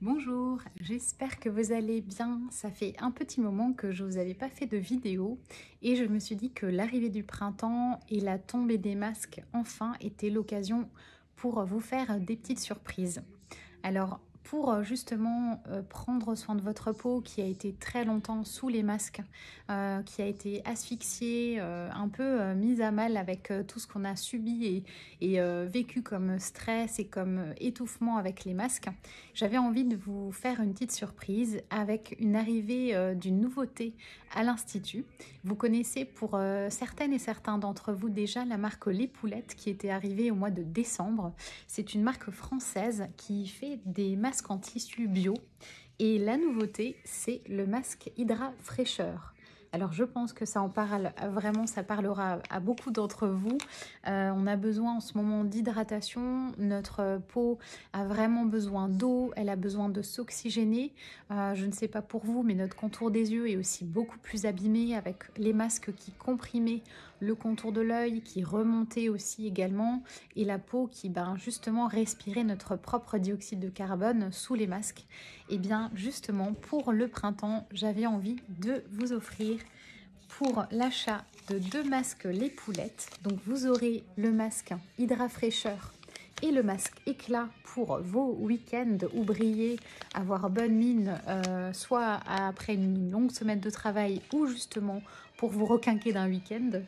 Bonjour, j'espère que vous allez bien. Ça fait un petit moment que je vous avais pas fait de vidéo et je me suis dit que l'arrivée du printemps et la tombée des masques enfin était l'occasion pour vous faire des petites surprises. Alors, pour justement prendre soin de votre peau qui a été très longtemps sous les masques, qui a été asphyxiée, un peu mise à mal avec tout ce qu'on a subi et vécu comme stress et comme étouffement avec les masques, j'avais envie de vous faire une petite surprise avec une arrivée d'une nouveauté à l'Institut. Vous connaissez pour certaines et certains d'entre vous déjà la marque Les Poulettes qui était arrivée au mois de décembre. C'est une marque française qui fait des masques en tissu bio et la nouveauté, c'est le masque Hydra Fraîcheur. Alors je pense que ça en parle vraiment, ça parlera à beaucoup d'entre vous. On a besoin en ce moment d'hydratation, notre peau a vraiment besoin d'eau, elle a besoin de s'oxygéner. Je ne sais pas pour vous, mais notre contour des yeux est aussi beaucoup plus abîmé avec les masques qui comprimaient le contour de l'œil, qui remontaient aussi également, et la peau qui justement respirait notre propre dioxyde de carbone sous les masques. Et bien justement pour le printemps, j'avais envie de vous offrir pour l'achat de 2 masques Les Poulettes. Donc vous aurez le masque Hydra Fraîcheur et le masque éclat pour vos week-ends où briller, avoir bonne mine, soit après une longue semaine de travail ou justement pour vous requinquer d'un week-end.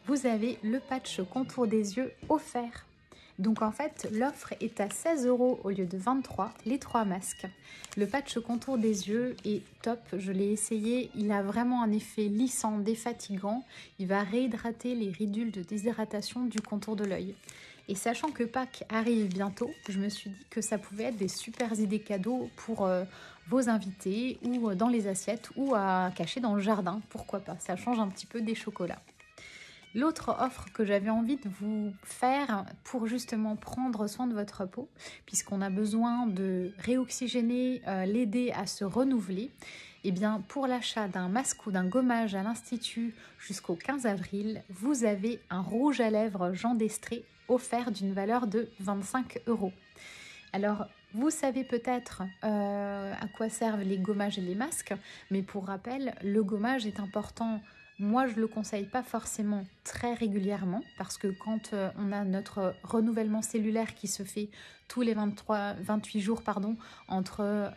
Vous avez le patch contour des yeux offert. Donc en fait, l'offre est à 16 € au lieu de 23, les 3 masques. Le patch contour des yeux est top, je l'ai essayé, il a vraiment un effet lissant, défatigant. Il va réhydrater les ridules de déshydratation du contour de l'œil. Et sachant que Pâques arrive bientôt, je me suis dit que ça pouvait être des super idées cadeaux pour vos invités ou dans les assiettes ou à cacher dans le jardin, pourquoi pas, ça change un petit peu des chocolats. L'autre offre que j'avais envie de vous faire pour justement prendre soin de votre peau, puisqu'on a besoin de réoxygéner, l'aider à se renouveler, et bien pour l'achat d'un masque ou d'un gommage à l'Institut jusqu'au 15 avril, vous avez un rouge à lèvres Jean d'Estrée offert d'une valeur de 25 €. Alors, vous savez peut-être à quoi servent les gommages et les masques, mais pour rappel, le gommage est important. Moi, je ne le conseille pas forcément très régulièrement parce que quand on a notre renouvellement cellulaire qui se fait tous les 28 jours entre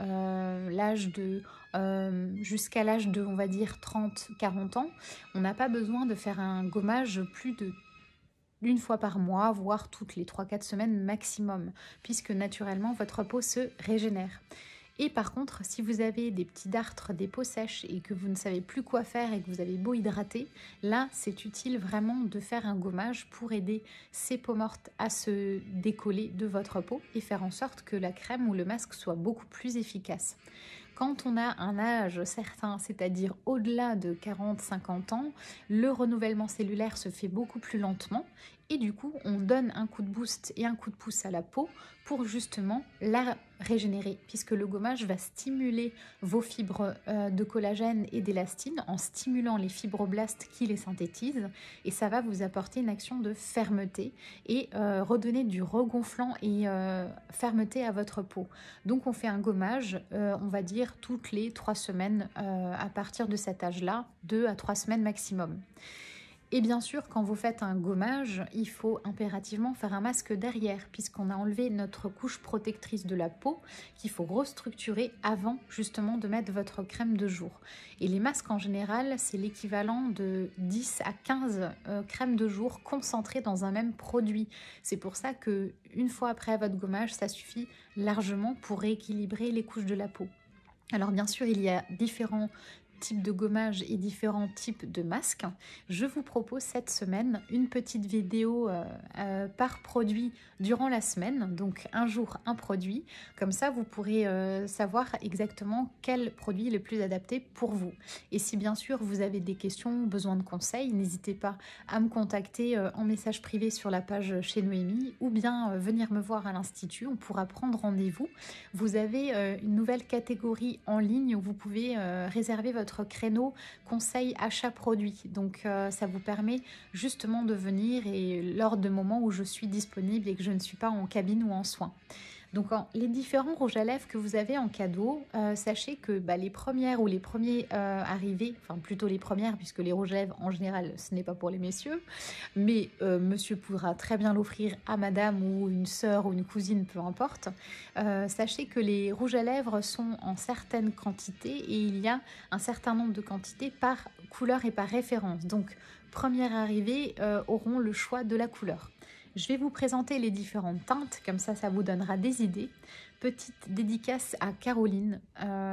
l'âge de jusqu'à l'âge de, on va dire, 30-40 ans, on n'a pas besoin de faire un gommage plus de une fois par mois, voire toutes les 3-4 semaines maximum, puisque naturellement votre peau se régénère. Et par contre, si vous avez des petits dartres, des peaux sèches et que vous ne savez plus quoi faire et que vous avez beau hydrater, là c'est utile vraiment de faire un gommage pour aider ces peaux mortes à se décoller de votre peau et faire en sorte que la crème ou le masque soit beaucoup plus efficace. Quand on a un âge certain, c'est-à-dire au-delà de 40-50 ans, le renouvellement cellulaire se fait beaucoup plus lentement et du coup on donne un coup de boost et un coup de pouce à la peau pour justement la régénérer, puisque le gommage va stimuler vos fibres de collagène et d'élastine en stimulant les fibroblastes qui les synthétisent, et ça va vous apporter une action de fermeté et redonner du regonflant et fermeté à votre peau. Donc on fait un gommage, on va dire toutes les 3 semaines à partir de cet âge-là, 2 à 3 semaines maximum. Et bien sûr, quand vous faites un gommage, il faut impérativement faire un masque derrière, puisqu'on a enlevé notre couche protectrice de la peau qu'il faut restructurer avant justement de mettre votre crème de jour. Et les masques en général, c'est l'équivalent de 10 à 15 crèmes de jour concentrées dans un même produit. C'est pour ça que une fois après votre gommage, ça suffit largement pour rééquilibrer les couches de la peau. Alors bien sûr, il y a différents types de gommage et différents types de masques. Je vous propose cette semaine une petite vidéo par produit durant la semaine, donc un jour un produit. Comme ça, vous pourrez savoir exactement quel produit est le plus adapté pour vous. Et si bien sûr vous avez des questions, besoin de conseils, n'hésitez pas à me contacter en message privé sur la page chez Noémie ou bien venir me voir à l'Institut, on pourra prendre rendez-vous. Vous avez une nouvelle catégorie en ligne où vous pouvez réserver votre créneau conseil achat produit. Donc ça vous permet justement de venir et lors de moments où je suis disponible et que je ne suis pas en cabine ou en soins. Donc les différents rouges à lèvres que vous avez en cadeau, sachez que les premières ou les premiers arrivés, enfin plutôt les premières puisque les rouges à lèvres en général ce n'est pas pour les messieurs, mais monsieur pourra très bien l'offrir à madame ou une sœur ou une cousine, peu importe. Sachez que les rouges à lèvres sont en certaines quantités et il y a un certain nombre de quantités par couleur et par référence. Donc première arrivée auront le choix de la couleur. Je vais vous présenter les différentes teintes, comme ça vous donnera des idées. Petite dédicace à Caroline,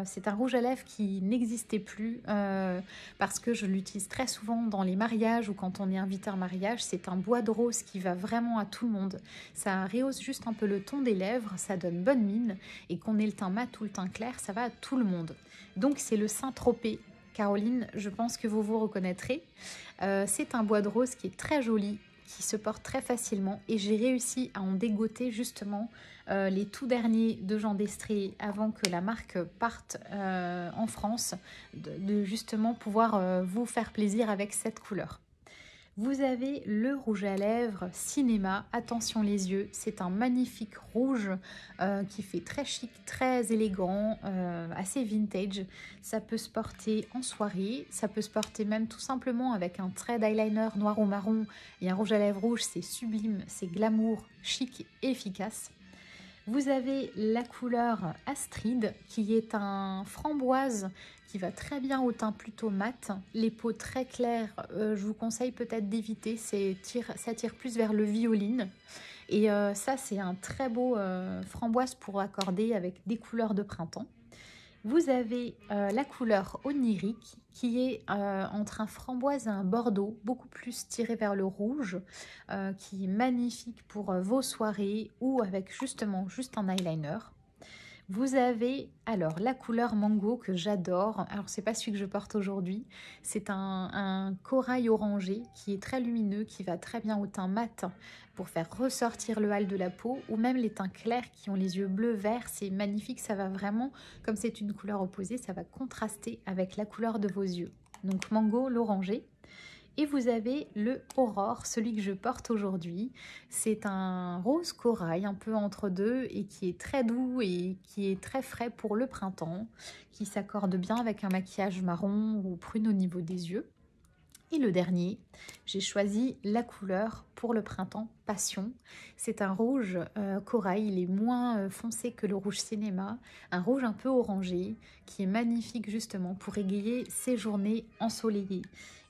c'est un rouge à lèvres qui n'existait plus parce que je l'utilise très souvent dans les mariages ou quand on est invité à un mariage. C'est un bois de rose qui va vraiment à tout le monde. Ça rehausse juste un peu le ton des lèvres, ça donne bonne mine et qu'on ait le teint mat ou le teint clair, ça va à tout le monde. Donc c'est le Saint-Tropez. Caroline, je pense que vous vous reconnaîtrez. C'est un bois de rose qui est très joli, qui se porte très facilement et j'ai réussi à en dégoter justement les tout derniers de Jean d'Estrée avant que la marque parte en France, de justement pouvoir vous faire plaisir avec cette couleur. Vous avez le rouge à lèvres Cinéma, attention les yeux, c'est un magnifique rouge qui fait très chic, très élégant, assez vintage. Ça peut se porter en soirée, ça peut se porter même tout simplement avec un trait d'eyeliner noir ou marron et un rouge à lèvres rouge, c'est sublime, c'est glamour, chic et efficace. Vous avez la couleur Astrid qui est un framboise qui va très bien au teint plutôt mat. Les peaux très claires, je vous conseille peut-être d'éviter, ça tire plus vers le violine. Et ça c'est un très beau framboise pour accorder avec des couleurs de printemps. Vous avez la couleur onirique qui est entre un framboise et un bordeaux, beaucoup plus tiré vers le rouge, qui est magnifique pour vos soirées ou avec justement juste un eyeliner. Vous avez alors la couleur mango que j'adore. Alors c'est pas celui que je porte aujourd'hui. C'est un corail orangé qui est très lumineux, qui va très bien au teint mat pour faire ressortir le hâle de la peau, ou même les teints clairs qui ont les yeux bleus verts. C'est magnifique, ça va vraiment, comme c'est une couleur opposée, ça va contraster avec la couleur de vos yeux. Donc mango, l'orangé. Et vous avez le Aurore, celui que je porte aujourd'hui. C'est un rose corail, un peu entre deux, et qui est très doux et qui est très frais pour le printemps, qui s'accorde bien avec un maquillage marron ou prune au niveau des yeux. Et le dernier, j'ai choisi la couleur pour le printemps Passion. C'est un rouge corail, il est moins foncé que le rouge cinéma, un rouge un peu orangé qui est magnifique justement pour égayer ces journées ensoleillées.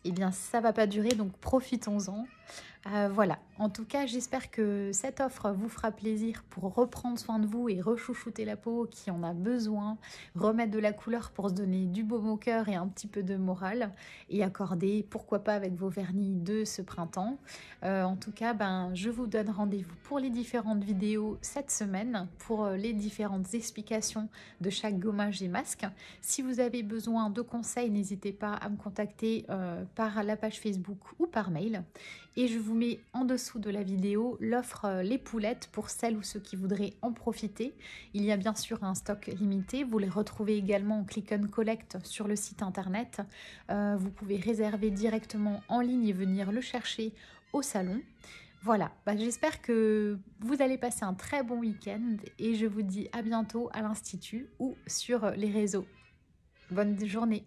Eh bien ça va pas durer, donc profitons-en. Voilà, en tout cas j'espère que cette offre vous fera plaisir pour reprendre soin de vous et rechouchouter la peau qui en a besoin, remettre de la couleur pour se donner du baume au cœur et un petit peu de morale et accorder, pourquoi pas avec vos vernis de ce printemps. En tout cas, je vous donne rendez-vous pour les différentes vidéos cette semaine, pour les différentes explications de chaque gommage et masque. Si vous avez besoin de conseils, n'hésitez pas à me contacter par la page Facebook ou par mail. Et je vous mets en dessous de la vidéo l'offre Les Poulettes pour celles ou ceux qui voudraient en profiter. Il y a bien sûr un stock limité. Vous les retrouvez également en click and collect sur le site internet. Vous pouvez réserver directement en ligne et venir le chercher au salon. Voilà, j'espère que vous allez passer un très bon week-end et je vous dis à bientôt à l'Institut ou sur les réseaux. Bonne journée!